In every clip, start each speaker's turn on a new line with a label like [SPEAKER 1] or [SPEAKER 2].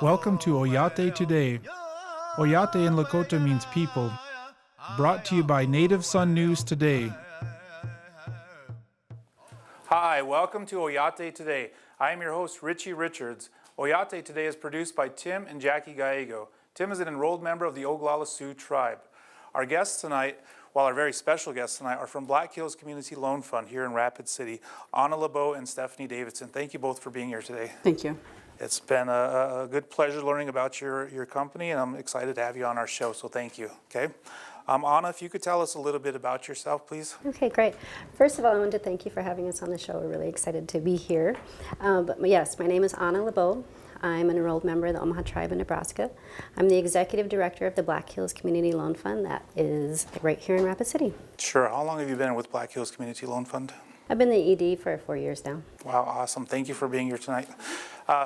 [SPEAKER 1] Welcome to Oyate Today. Oyate in Lakota means people. Brought to you by Native Sun News Today. Hi, welcome to Oyate Today. I am your host, Richie Richards. Oyate Today is produced by Tim and Jackie Gallego. Tim is an enrolled member of the Oglala Sioux tribe. Our guests tonight, our very special guests tonight, are from Black Hills Community Loan Fund here in Rapid City, Onna, LeBeau, and Stephanie Davidson. Thank you both for being here today.
[SPEAKER 2] Thank you.
[SPEAKER 1] It's been a good pleasure learning about your company, and I'm excited to have you on our show, so thank you. Okay, Onna, if you could tell us a little bit about yourself, please.
[SPEAKER 2] Okay, great. First of all, I want to thank you for having us on the show. We're really excited to be here. But yes, my name is Onna LeBeau. I'm an enrolled member of the Omaha tribe in Nebraska. I'm the executive director of the Black Hills Community Loan Fund that is right here in Rapid City.
[SPEAKER 1] Sure. How long have you been with Black Hills Community Loan Fund?
[SPEAKER 2] I've been the ED for 4 years now.
[SPEAKER 1] Wow, awesome. Thank you for being here tonight.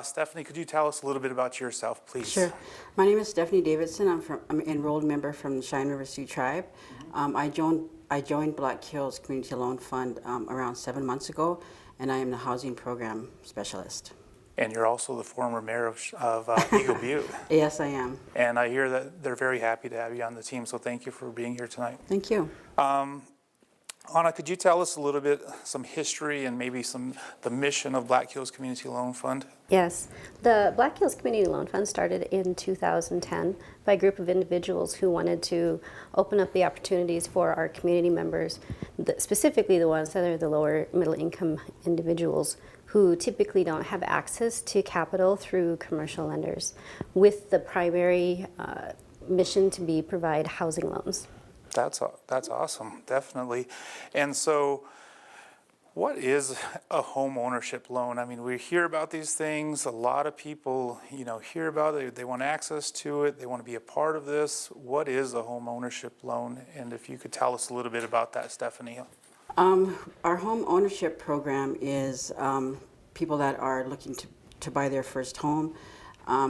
[SPEAKER 1] Stephanie, could you tell us a little bit about yourself, please?
[SPEAKER 3] Sure. My name is Stephanie Davidson. I'm an enrolled member from the Shannon River Sioux tribe. I joined Black Hills Community Loan Fund around 7 months ago, and I am the housing program specialist.
[SPEAKER 1] And you're also the former mayor of Eagle Butte.
[SPEAKER 3] Yes, I am.
[SPEAKER 1] And I hear that they're very happy to have you on the team, so thank you for being here tonight.
[SPEAKER 3] Thank you.
[SPEAKER 1] Anna, could you tell us a little bit, some history and maybe the mission of Black Hills Community Loan Fund?
[SPEAKER 2] Yes. The Black Hills Community Loan Fund started in 2010 by a group of individuals who wanted to open up the opportunities for our community members, specifically the ones that are the lower middle income individuals who typically don't have access to capital through commercial lenders, with the primary mission to provide housing loans.
[SPEAKER 1] That's awesome, definitely. And so what is a home ownership loan? I mean, we hear about these things. A lot of people, hear about it. They want access to it. They want to be a part of this. What is a home ownership loan? And if you could tell us a little bit about that, Stephanie.
[SPEAKER 3] Our home ownership program is people that are looking to buy their first home.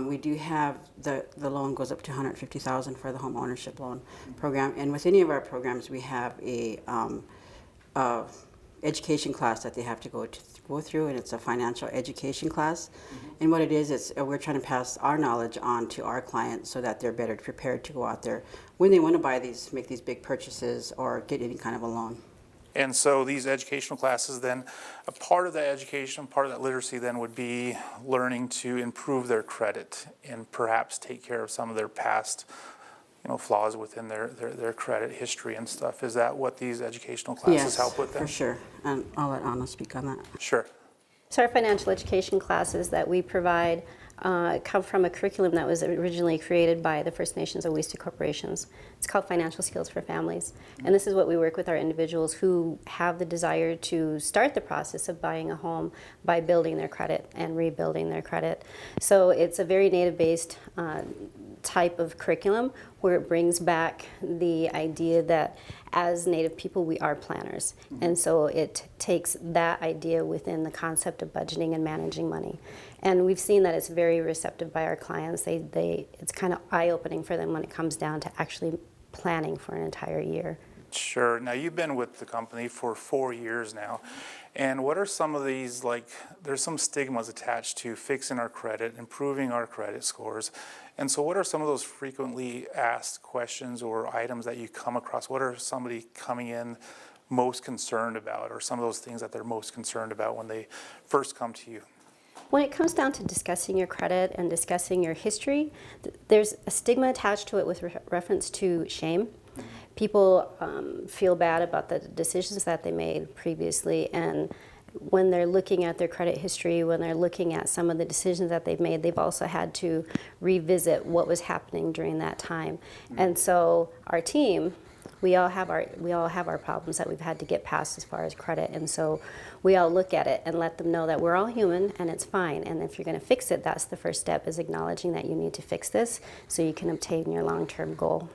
[SPEAKER 3] We do have the loan goes up to $150,000 for the home ownership loan program, and with any of our programs, we have a education class that they have to go through, and it's a financial education class. And what it is we're trying to pass our knowledge on to our clients so that they're better prepared to go out there when they want to make these big purchases or get any kind of a loan.
[SPEAKER 1] And so these educational classes then, a part of that education, part of that literacy then would be learning to improve their credit and perhaps take care of some of their past flaws within their credit history and stuff. Is that what these educational classes help with then?
[SPEAKER 3] Yes, for sure. And I'll let Anna speak on that.
[SPEAKER 1] Sure.
[SPEAKER 2] So our financial education classes that we provide come from a curriculum that was originally created by the First Nations of Oyate Corporations. It's called Financial Skills for Families. And this is what we work with our individuals who have the desire to start the process of buying a home by building their credit and rebuilding their credit. So it's a very native-based type of curriculum where it brings back the idea that as Native people we are planners, and so it takes that idea within the concept of budgeting and managing money. And we've seen that it's very receptive by our clients. It's kind of eye-opening for them when it comes down to actually planning for an entire year.
[SPEAKER 1] Sure. Now you've been with the company for 4 years now. And what are some of these, there's some stigmas attached to fixing our credit, improving our credit scores. And so what are some of those frequently asked questions or items that you come across? What are somebody coming in most concerned about, or some of those things that they're most concerned about when they first come to you?
[SPEAKER 2] When it comes down to discussing your credit and discussing your history, there's a stigma attached to it with reference to shame. People feel bad about the decisions that they made previously, and when they're looking at their credit history, when they're looking at some of the decisions that they've made, they've also had to revisit what was happening during that time. And so our team, we all have our problems that we've had to get past as far as credit, and so we all look at it and let them know that we're all human and it's fine, and if you're going to fix it, that's the first step, is acknowledging that you need to fix this so you can obtain your long-term goal.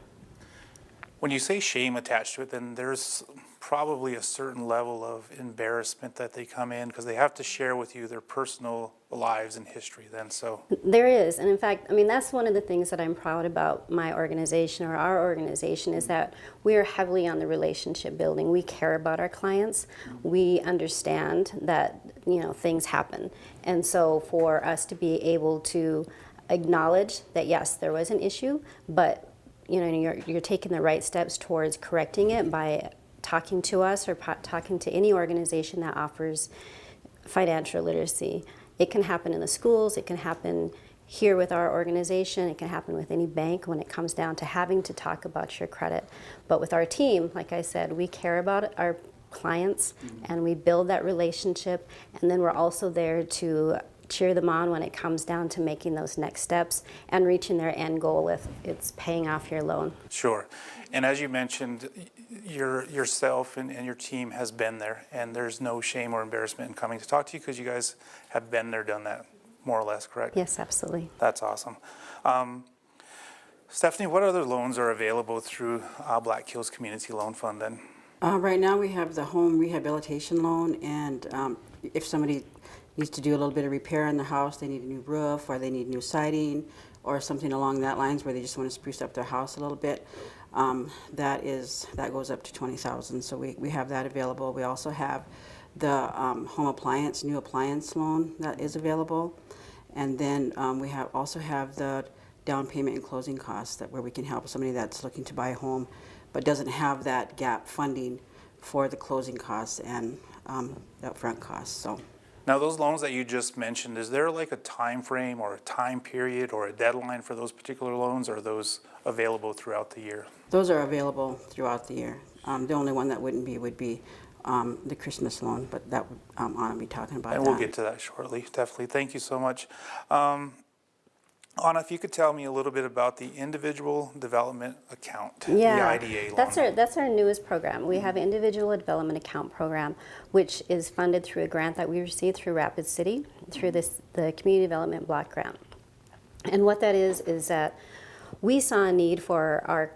[SPEAKER 1] when you say shame attached to it, then there's probably a certain level of embarrassment that they come in because they have to share with you their personal lives and history then, so.
[SPEAKER 2] There is, and in fact, I mean, that's one of the things that I'm proud about my organization or our organization is that we are heavily on the relationship building. We care about our clients. We understand that, you know, things happen. And so for us to be able to acknowledge that, yes, there was an issue, but, you know, you're taking the right steps towards correcting it by talking to us or talking to any organization that offers financial literacy. It can happen in the schools, it can happen here with our organization, it can happen with any bank when it comes down to having to talk about your credit. But with our team, like I said, we care about our clients and we build that relationship, and then we're also there to cheer them on when it comes down to making those next steps and reaching their end goal if it's paying off your loan.
[SPEAKER 1] Sure. And as you mentioned, yourself and your team has been there, and there's no shame or embarrassment in coming to talk to you because you guys have been there, done that, more or less, correct?
[SPEAKER 2] Yes, absolutely.
[SPEAKER 1] That's awesome. Stephanie, what other loans are available through Black Hills Community Loan Fund then?
[SPEAKER 3] Right now we have the home rehabilitation loan, and if somebody needs to do a little bit of repair in the house, they need a new roof or they need new siding or something along that lines where they just want to spruce up their house a little bit, that goes up to $20,000. So we have that available. We also have the home appliance, new appliance loan that is available, and then we also have the down payment and closing costs where we can help somebody that's looking to buy a home but doesn't have that gap funding for the closing costs and the upfront costs. So.
[SPEAKER 1] Now, those loans that you just mentioned, is there like a time frame or a time period or a deadline for those particular loans, or are those available throughout the year?
[SPEAKER 3] Those are available throughout the year. The only one that would be the Christmas loan, but that would Onna be talking about.
[SPEAKER 1] And we'll get to that shortly, definitely. Thank you so much. Onna, if you could tell me a little bit about the Individual Development Account,
[SPEAKER 2] Yeah,
[SPEAKER 1] the IDA loan.
[SPEAKER 2] that's our newest program. We have an Individual Development Account program, which is funded through a grant that we received through Rapid City, through the Community Development Block Grant. And what that is that we saw a need for our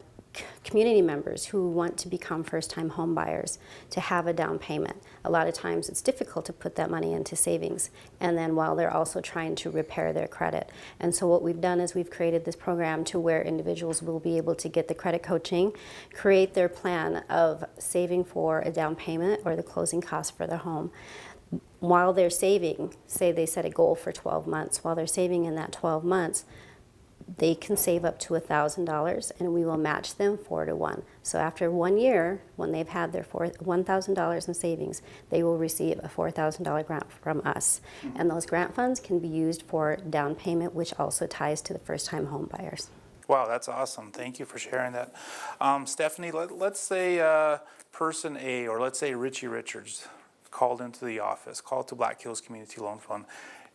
[SPEAKER 2] community members who want to become first-time home buyers to have a down payment. A lot of times it's difficult to put that money into savings, and then while they're also trying to repair their credit. And so what we've done is we've created this program to where individuals will be able to get the credit coaching, create their plan of saving for a down payment or the closing costs for their home. While they're saving, say they set a goal for 12 months, while they're saving in that 12 months, they can save up to $1,000, and we will match them 4 to 1. So after 1 year, when they've had their $1,000 in savings, they will receive a $4,000 grant from us. And those grant funds can be used for down payment, which also ties to the first-time home buyers.
[SPEAKER 1] Wow, that's awesome. Thank you for sharing that. Stephanie, let's say person A, or let's say Richie Richards, called into the office, called to Black Hills Community Loan Fund,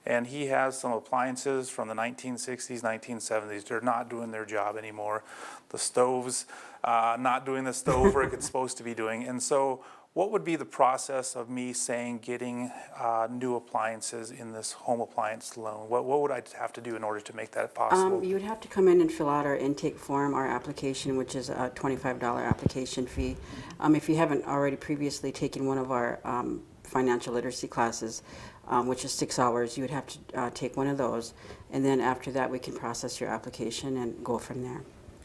[SPEAKER 1] and he has some appliances from the 1960s, 1970s. They're not doing their job anymore. The stove's not doing the stove work it's supposed to be doing. And so what would be the process of me getting new appliances in this home appliance loan? What would I have to do in order to make that possible?
[SPEAKER 3] You would have to come in and fill out our intake form, our application, which is a $25 application fee. If you haven't already previously taken one of our financial literacy classes, which is 6 hours, you would have to take one of those, and then after that we can process your application and go from there.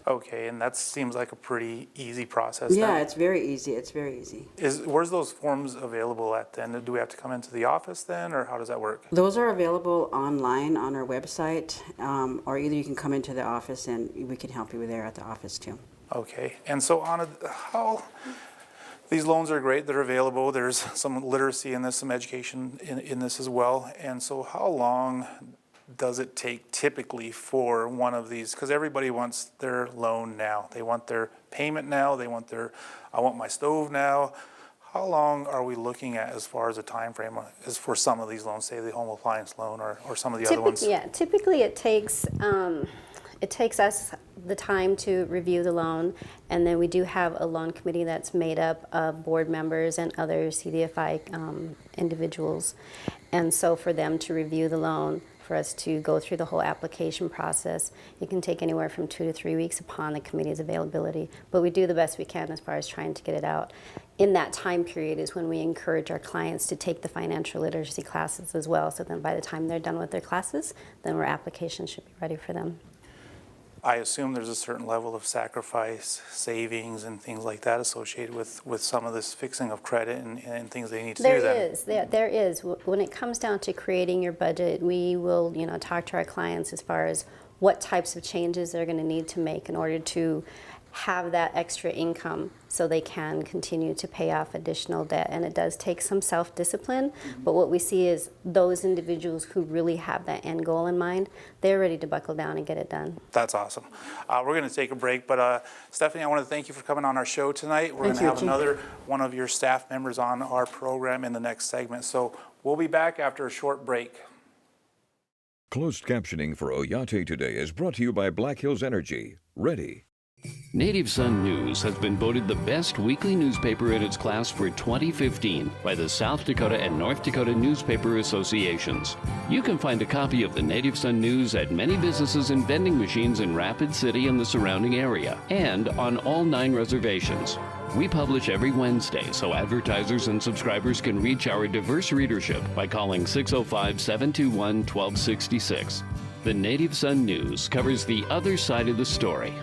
[SPEAKER 1] Okay, and that seems like a pretty easy process.
[SPEAKER 3] Yeah,
[SPEAKER 1] then.
[SPEAKER 3] it's very easy. It's very easy.
[SPEAKER 1] Where's those forms available at then? Do we have to come into the office then, or how does that work?
[SPEAKER 3] Those are available online on our website, or either you can come into the office and we can help you there at the office too.
[SPEAKER 1] Okay, and so Onna, these loans are great, they're available, there's some literacy in this, some education in this as well, and so how long does it take typically for one of these, because everybody wants their loan now, they want their payment now, I want my stove now. How long are we looking at as far as a time frame as for some of these loans, say the home appliance loan or some of the other ones?
[SPEAKER 2] Yeah, typically it takes It takes us the time to review the loan, and then we do have a loan committee that's made up of board members and other CDFI individuals. And so for them to review the loan, for us to go through the whole application process, it can take anywhere from 2 to 3 weeks upon the committee's availability. But we do the best we can as far as trying to get it out. In that time period is when we encourage our clients to take the financial literacy classes as well. So then by the time they're done with their classes, then our application should be ready for them.
[SPEAKER 1] I assume there's a certain level of sacrifice, savings, and things like that associated with some of this fixing of credit and things they need to do then.
[SPEAKER 2] There is. When it comes down to creating your budget, we will, talk to our clients as far as what types of changes they're going to need to make in order to have that extra income so they can continue to pay off additional debt. And it does take some self-discipline, but what we see is those individuals who really have that end goal in mind, they're ready to buckle down and get it done.
[SPEAKER 1] That's awesome. We're going to take a break, but Stephanie, I want to thank you for coming on our show tonight. We're going to have another one of your staff members on our program in the next segment. So we'll be back after a short break.
[SPEAKER 4] Closed captioning for Oyate Today is brought to you by Black Hills Energy. Ready.
[SPEAKER 5] Native Sun News has been voted the best weekly newspaper in its class for 2015 by the South Dakota and North Dakota Newspaper Associations. You can find a copy of the Native Sun News at many businesses and vending machines in Rapid City and the surrounding area, and on all 9 reservations. We publish every Wednesday, so advertisers and subscribers can reach our diverse readership by calling 605-721-1266. The Native Sun News covers the other side of the story.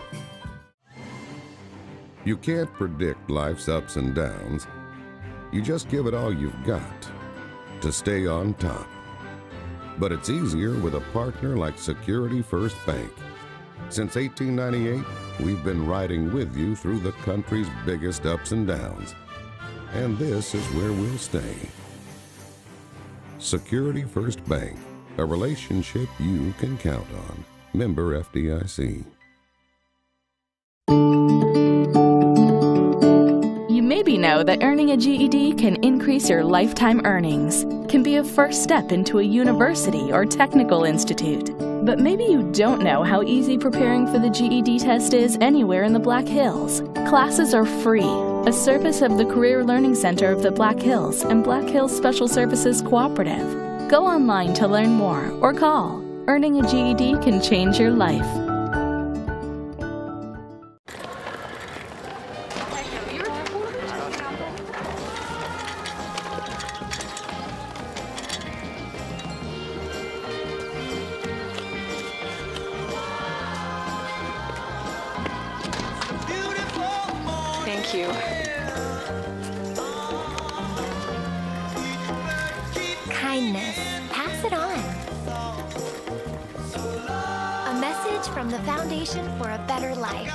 [SPEAKER 6] You can't predict life's ups and downs. You just give it all you've got to stay on top. But it's easier with a partner like Security First Bank. Since 1898, we've been riding with you through the country's biggest ups and downs. And this is where we'll stay. Security First Bank, a relationship you can count on. Member FDIC.
[SPEAKER 7] Maybe know that earning a GED can increase your lifetime earnings, can be a first step into a university or technical institute. But maybe you don't know how easy preparing for the GED test is anywhere in the Black Hills. Classes are free, a service of the Career Learning Center of the Black Hills and Black Hills Special Services Cooperative. Go online to learn more or call. Earning a GED can change your life.
[SPEAKER 8] Thank you.
[SPEAKER 9] Kindness. Pass it on. A message from the Foundation for a Better Life.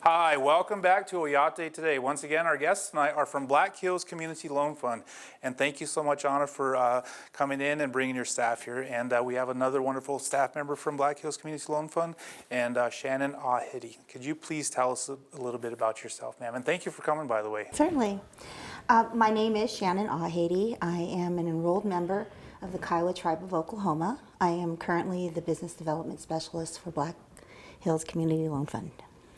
[SPEAKER 1] Hi, welcome back to Oyate Today. Once again, our guests tonight are from Black Hills Community Loan Fund. And thank you so much, Onna, for coming in and bringing your staff here. And we have another wonderful staff member from Black Hills Community Loan Fund, and Shannon Ahhaity. Could you please tell us a little bit about yourself, ma'am? And thank you for coming, by the way.
[SPEAKER 10] Certainly. My name is Shannon Ahhaity. I am an enrolled member of the Kiowa Tribe of Oklahoma. I am currently the Business Development Specialist for Black Hills Community Loan Fund.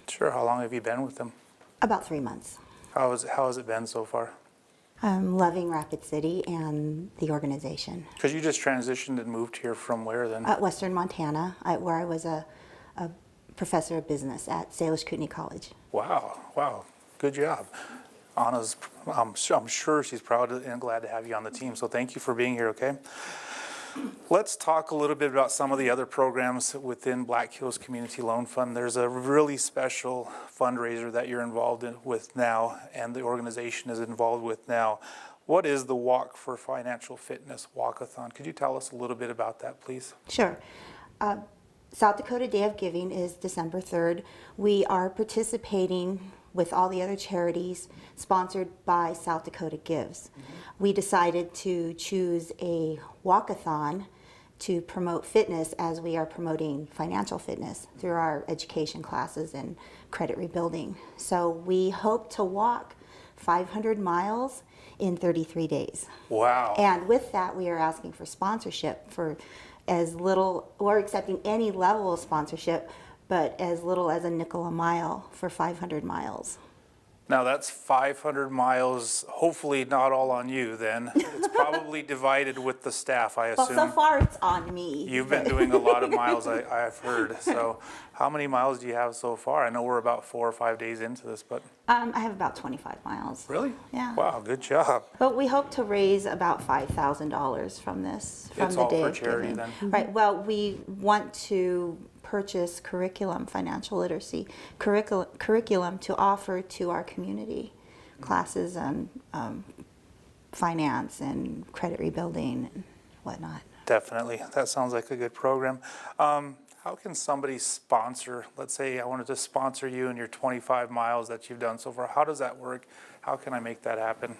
[SPEAKER 1] Sure. How long have you been with them?
[SPEAKER 10] About 3 months.
[SPEAKER 1] How has it been so far?
[SPEAKER 10] I'm loving Rapid City and the organization.
[SPEAKER 1] Because you just transitioned and moved here from where then?
[SPEAKER 10] Western Montana, where I was a professor of business at Salish Kootenai College.
[SPEAKER 1] Wow. Good job. Anna's, I'm sure she's proud and glad to have you on the team. So thank you for being here, okay? Let's talk a little bit about some of the other programs within Black Hills Community Loan Fund. There's a really special fundraiser that you're involved with now, and the organization is involved with now. What is the Walk for Financial Fitness Walkathon? Could you tell us a little bit about that, please?
[SPEAKER 10] Sure. South Dakota Day of Giving is December 3rd. We are participating with all the other charities sponsored by South Dakota Gives. We decided to choose a walkathon to promote fitness as we are promoting financial fitness through our education classes and credit rebuilding. So we hope to walk 500 miles in 33 days.
[SPEAKER 1] Wow.
[SPEAKER 10] And with that, we are asking for sponsorship for as little, or accepting any level of sponsorship, but as little as a nickel a mile for 500 miles.
[SPEAKER 1] Now that's 500 miles, hopefully not all on you then. It's probably divided with the staff, I
[SPEAKER 10] Well,
[SPEAKER 1] assume.
[SPEAKER 10] so far it's on me.
[SPEAKER 1] You've been doing a lot of miles, I've heard. So how many miles do you have so far? I know we're about 4 or 5 days into this, but
[SPEAKER 10] I have about 25 miles.
[SPEAKER 1] really?
[SPEAKER 10] Yeah.
[SPEAKER 1] Wow, good job.
[SPEAKER 10] But we hope to raise about $5,000 from this, from
[SPEAKER 1] It's
[SPEAKER 10] the
[SPEAKER 1] all
[SPEAKER 10] Day
[SPEAKER 1] for
[SPEAKER 10] of
[SPEAKER 1] charity
[SPEAKER 10] Giving.
[SPEAKER 1] then?
[SPEAKER 10] Right. Well, we want to purchase curriculum, financial literacy curriculum to offer to our community, classes on finance and credit rebuilding and whatnot.
[SPEAKER 1] Definitely. That sounds like a good program. How can somebody sponsor, let's say I wanted to sponsor you in your 25 miles that you've done so far. How does that work? How can I make that happen?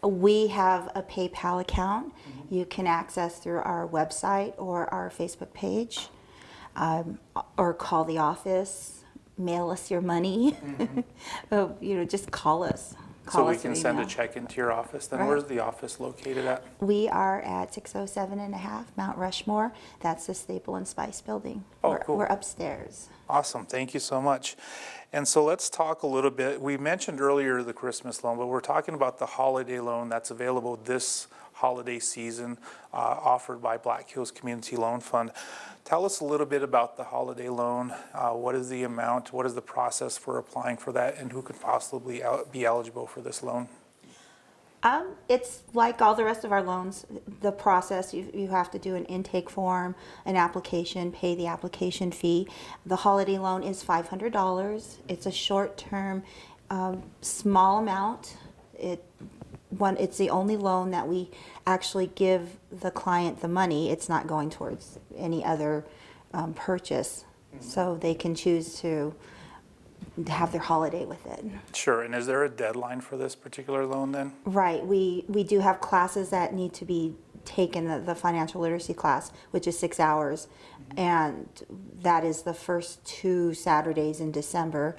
[SPEAKER 10] We have a PayPal account you can access through our website or our Facebook page, or call the office, mail us your money. Just call us.
[SPEAKER 1] So we
[SPEAKER 10] us or
[SPEAKER 1] can send a
[SPEAKER 10] email.
[SPEAKER 1] check into your office then.
[SPEAKER 10] Right.
[SPEAKER 1] Where's the office located at?
[SPEAKER 10] We are at 607.5 Mount Rushmore. That's the Staple and Spice building.
[SPEAKER 1] Oh, cool.
[SPEAKER 10] We're upstairs.
[SPEAKER 1] Awesome, thank you so much. And so let's talk a little bit. We mentioned earlier the Christmas loan, but we're talking about the holiday loan that's available this holiday season, offered by Black Hills Community Loan Fund. Tell us a little bit about the holiday loan. What is the amount? What is the process for applying for that? And who could possibly be eligible for this loan?
[SPEAKER 10] It's like all the rest of our loans. The process, you have to do an intake form, an application, pay the application fee. The holiday loan is $500. It's a short-term, small amount. It's the only loan that we actually give the client the money. It's not going towards any other purchase. So they can choose to have their holiday with it.
[SPEAKER 1] Sure, and is there a deadline for this particular loan then?
[SPEAKER 10] Right, we do have classes that need to be taken, the financial literacy class, which is 6 hours, and that is the first 2 Saturdays in December.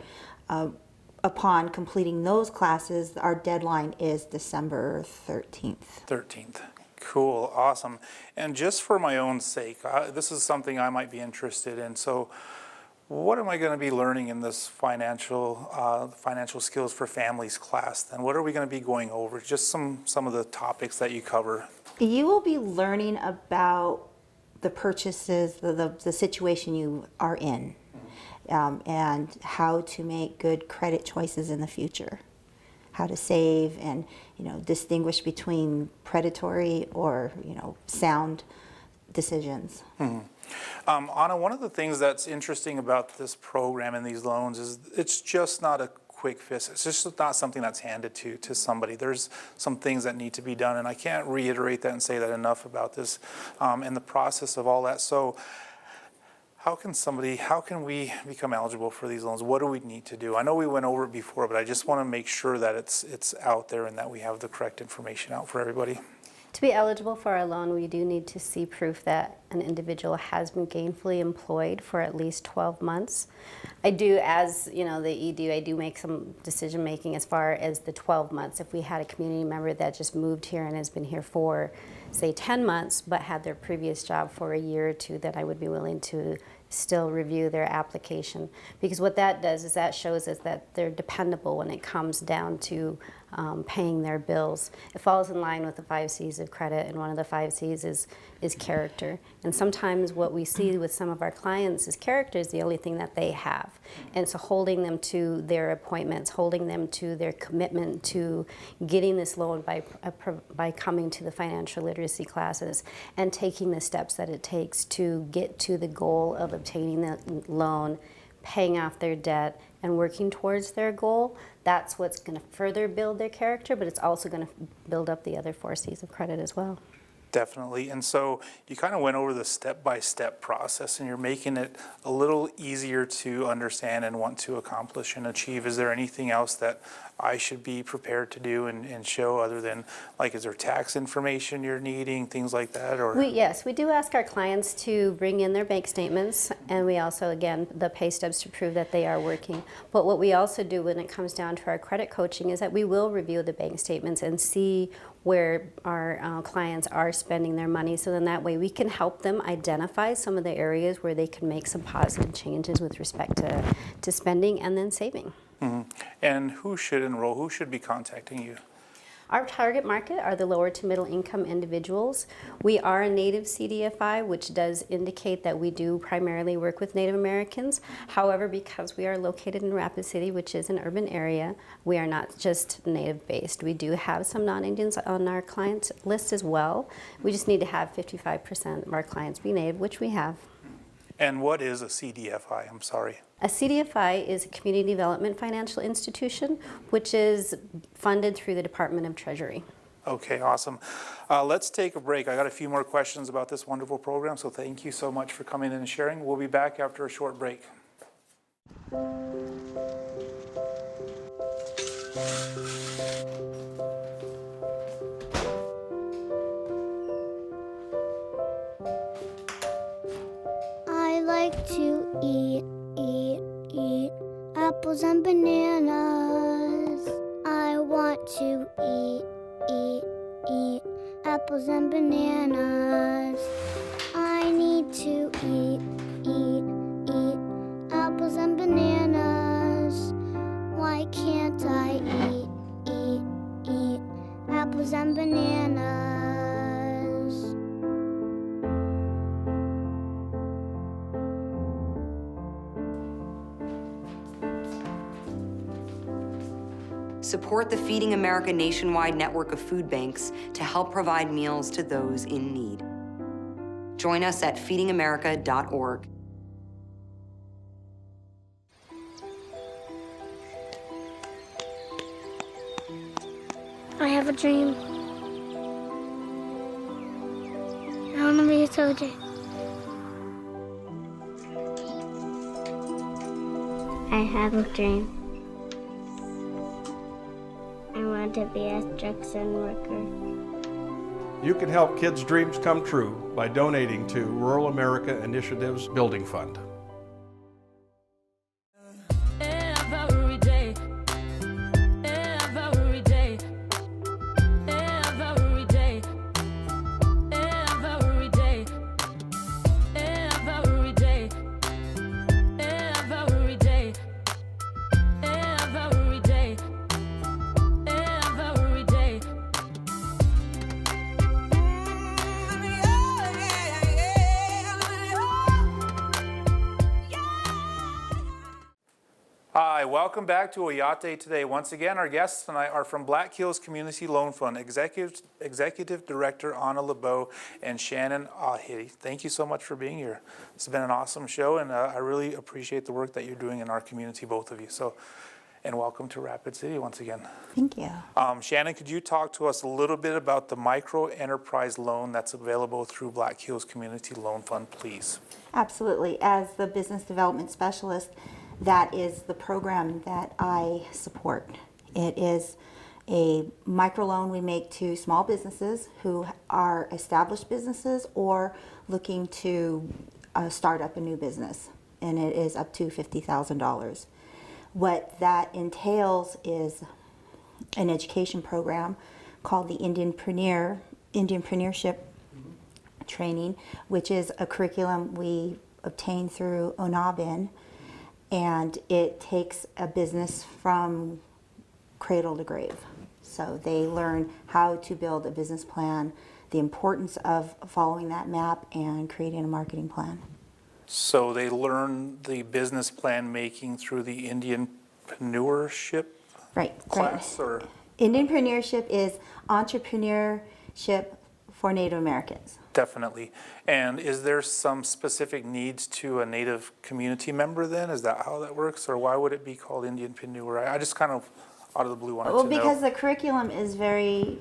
[SPEAKER 10] Upon completing those classes, our deadline is December 13th.
[SPEAKER 1] 13th. Cool, awesome. And just for my own sake, this is something I might be interested in. So what am I going to be learning in this financial skills for families class then? What are we going to be going over? Just some of the topics that you cover.
[SPEAKER 10] You will be learning about the purchases, the situation you are in, and how to make good credit choices in the future, how to save and distinguish between predatory or sound decisions.
[SPEAKER 1] Onna, one of the things that's interesting about this program and these loans is it's just not a quick fix. It's just not something that's handed to somebody. There's some things that need to be done, and I can't reiterate that and say that enough about this and the process of all that. So how can we become eligible for these loans? What do we need to do? I know we went over it before, but I just want to make sure that it's out there and that we have the correct information out for everybody.
[SPEAKER 2] To be eligible for our loan, we do need to see proof that an individual has been gainfully employed for at least 12 months. I do, as the EDU, I do make some decision making as far as the 12 months. If we had a community member that just moved here and has been here for, say, 10 months, but had their previous job for a year or two, then I would be willing to still review their application. Because what that does is that shows us that they're dependable when it comes down to paying their bills. It falls in line with the 5 C's of credit, and one of the 5 C's is character. And sometimes what we see with some of our clients is character is the only thing that they have. And so holding them to their appointments, holding them to their commitment to getting this loan by coming to the financial literacy classes and taking the steps that it takes to get to the goal of obtaining the loan, paying off their debt, and working towards their goal. That's what's going to further build their character, but it's also going to build up the other 4 C's of credit as well.
[SPEAKER 1] Definitely. And so you kind of went over the step-by-step process, and you're making it a little easier to understand and want to accomplish and achieve. Is there anything else that I should be prepared to do and show, other than, like, is there tax information you're needing, things like that? Or
[SPEAKER 2] Yes, we do ask our clients to bring in their bank statements, and we also, again, the pay stubs to prove that they are working. But what we also do when it comes down to our credit coaching is that we will review the bank statements and see where our clients are spending their money, so then that way we can help them identify some of the areas where they can make some positive changes with respect to spending and then saving.
[SPEAKER 1] Mm-hmm. And who should enroll? Who should be contacting you?
[SPEAKER 2] Our target market are the lower to middle income individuals. We are a Native CDFI, which does indicate that we do primarily work with Native Americans. However, because we are located in Rapid City, which is an urban area, we are not just Native based. We do have some non-Indians on our client list as well. We just need to have 55% of our clients be Native, which we have.
[SPEAKER 1] And what is a CDFI? I'm sorry.
[SPEAKER 2] A CDFI is a Community Development Financial Institution, which is funded through the Department of Treasury.
[SPEAKER 1] Okay, awesome. Let's take a break. I got a few more questions about this wonderful program, so thank you so much for coming in and sharing. We'll be back after a short break.
[SPEAKER 11] I like to eat apples and bananas. I want to eat apples and bananas. I need to eat apples and bananas. Why can't I eat apples and bananas?
[SPEAKER 12] Support the Feeding America nationwide network of food banks to help provide meals to those in need. Join us at feedingamerica.org.
[SPEAKER 11] I have a dream. I want to be a soldier. I have a dream. I want to be a construction worker.
[SPEAKER 13] You can help kids' dreams come true by donating to Rural America Initiative's Building Fund.
[SPEAKER 1] Hi, welcome back to Oyate today. Once again, our guests tonight are from Black Hills Community Loan Fund, Executive Director Onna LeBeau and Shannon Ahhaity. Thank you so much for being here. It's been an awesome show, and I really appreciate the work that you're doing in our community, both of you. So, and welcome to Rapid City once again.
[SPEAKER 10] Thank you.
[SPEAKER 1] Shannon, could you talk to us a little bit about the micro enterprise loan that's available through Black Hills Community Loan Fund, please?
[SPEAKER 10] Absolutely. As the business development specialist, that is the program that I support. It is a microloan we make to small businesses who are established businesses or looking to start up a new business, and it is up to $50,000. What that entails is an education program called the Indianpreneurship Training, which is a curriculum we obtain through Onna, and it takes a business from cradle to grave. So they learn how to build a business plan, the importance of following that map, and creating a marketing plan.
[SPEAKER 1] So they learn the business plan making through the Indianpreneurship class? Or?
[SPEAKER 10] Indianpreneurship is entrepreneurship for Native Americans.
[SPEAKER 1] Definitely. And is there some specific needs to a Native community member then? Is that how that works? Or why would it be called Indianpreneur? I just kind of out of the blue wanted
[SPEAKER 10] Well,
[SPEAKER 1] to know.
[SPEAKER 10] because the curriculum is very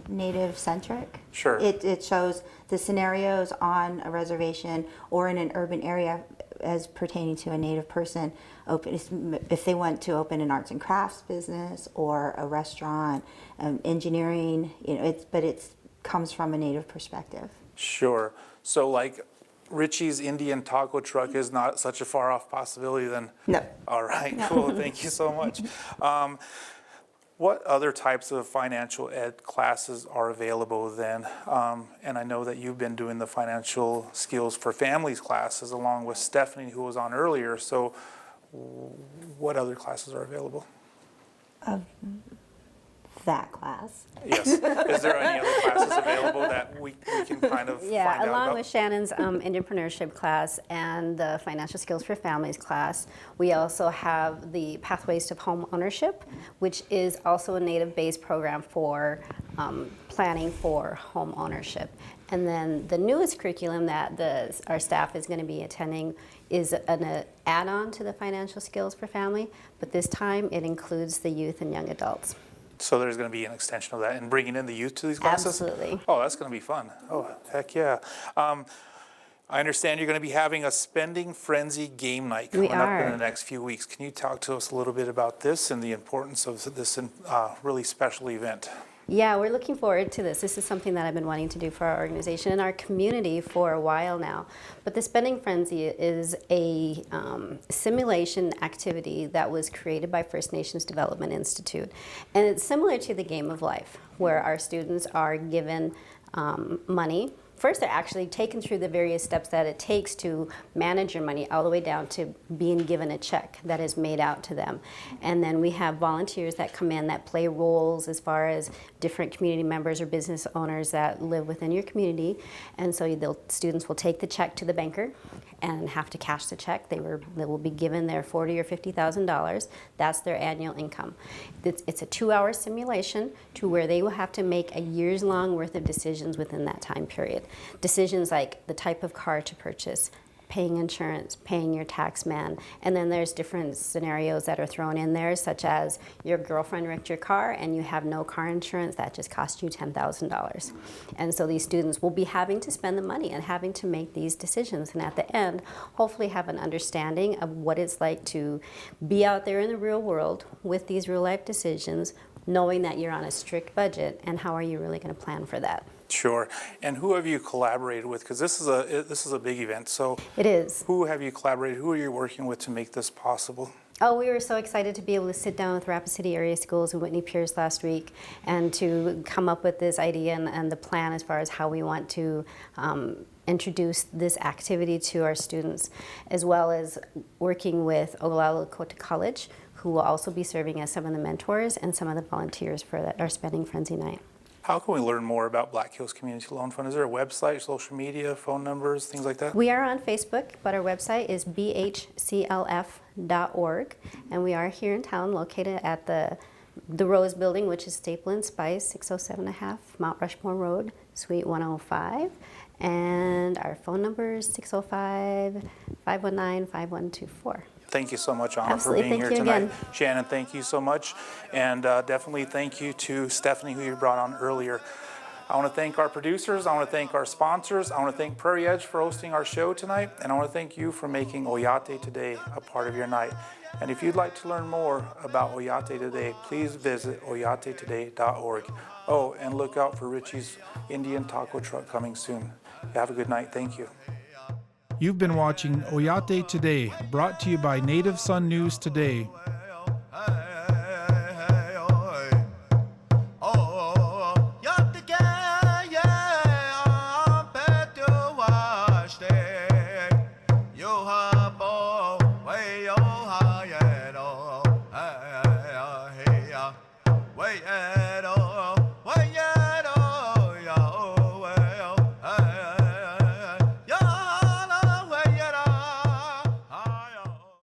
[SPEAKER 10] native-centric.
[SPEAKER 1] Sure.
[SPEAKER 10] It shows the scenarios on a reservation or in an urban area as pertaining to a native person. If they want to open an arts and crafts business or a restaurant, engineering, but it comes from a native perspective.
[SPEAKER 1] Sure. So like Richie's Indian taco truck is not such a far off possibility then?
[SPEAKER 10] No.
[SPEAKER 1] All right, cool. Thank you so much. What other types of financial ed classes are available then? And I know that you've been doing the financial skills for families classes along with Stephanie, who was on earlier. So what other classes are available?
[SPEAKER 10] That class.
[SPEAKER 1] Yes. Is there any other classes available that we can kind of find out
[SPEAKER 2] along
[SPEAKER 1] about?
[SPEAKER 2] with Shannon's entrepreneurship class and the financial skills for families class, we also have the Pathways to Home Ownership, which is also a native-based program for planning for home ownership. And then the newest curriculum that our staff is going to be attending is an add-on to the financial skills for family, but this time it includes the youth and young adults.
[SPEAKER 1] So there's going to be an extension of that and bringing in the youth to these classes?
[SPEAKER 2] Absolutely.
[SPEAKER 1] Oh, that's going to be fun. Oh, heck yeah. I understand you're going to be having a spending frenzy game night coming up in the next few weeks. Can you talk to us a little bit about this and the importance of this really special event?
[SPEAKER 2] Yeah, we're looking forward to this. This is something that I've been wanting to do for our organization and our community for a while now. But the Spending Frenzy is a simulation activity that was created by First Nations Development Institute. And it's similar to the game of life, where our students are given money. First, they're actually taken through the various steps that it takes to manage your money, all the way down to being given a check that is made out to them. And then we have volunteers that come in that play roles as far as different community members or business owners that live within your community. And so students will take the check to the banker and have to cash the check. They will be given their $40,000 or $50,000. That's their annual income. It's a 2-hour simulation to where they will have to make a year's long worth of decisions within that time period. Decisions like the type of car to purchase, paying insurance, paying your tax man, and then there's different scenarios that are thrown in there, such as your girlfriend wrecked your car and you have no car insurance, that just cost you $10,000. And so these students will be having to spend the money and having to make these decisions, and at the end, hopefully have an understanding of what it's like to be out there in the real world with these real life decisions, knowing that you're on a strict budget, and how are you really going to plan for that.
[SPEAKER 1] Sure. And who have you collaborated with? Because this is a big event. So
[SPEAKER 2] it is.
[SPEAKER 1] Who have you collaborated? Who are you working with to make this possible?
[SPEAKER 2] Oh, we were so excited to be able to sit down with Rapid City Area Schools and Whitney Pierce last week and to come up with this idea and the plan as far as how we want to introduce this activity to our students, as well as working with Oglala Lakota College, who will also be serving as some of the mentors and some of the volunteers for our Spending Frenzy Night.
[SPEAKER 1] How can we learn more about Black Hills Community Loan Fund? Is there a website, social media, phone numbers, things like that?
[SPEAKER 2] We are on Facebook, but our website is bhclf.org, and we are here in town, located at the Rose Building, which is Staple and Spice, 607.5 Mount Rushmore Road, Suite 105, and our phone number is 605-519-5124.
[SPEAKER 1] Thank you so much, Onna,
[SPEAKER 2] Absolutely.
[SPEAKER 1] for being
[SPEAKER 2] Thank
[SPEAKER 1] here
[SPEAKER 2] you
[SPEAKER 1] tonight.
[SPEAKER 2] again.
[SPEAKER 1] Shannon, thank you so much. And definitely thank you to Stephanie, who you brought on earlier. I want to thank our producers. I want to thank our sponsors. I want to thank Prairie Edge for hosting our show tonight. And I want to thank you for making Oyate Today a part of your night. And if you'd like to learn more about Oyate Today, please visit oyatetoday.org. Oh, and look out for Richie's Indian taco truck coming soon. Have a good night. Thank you.
[SPEAKER 14] You've been watching Oyate Today, brought to you by Native Sun News Today.
[SPEAKER 15] Way at all.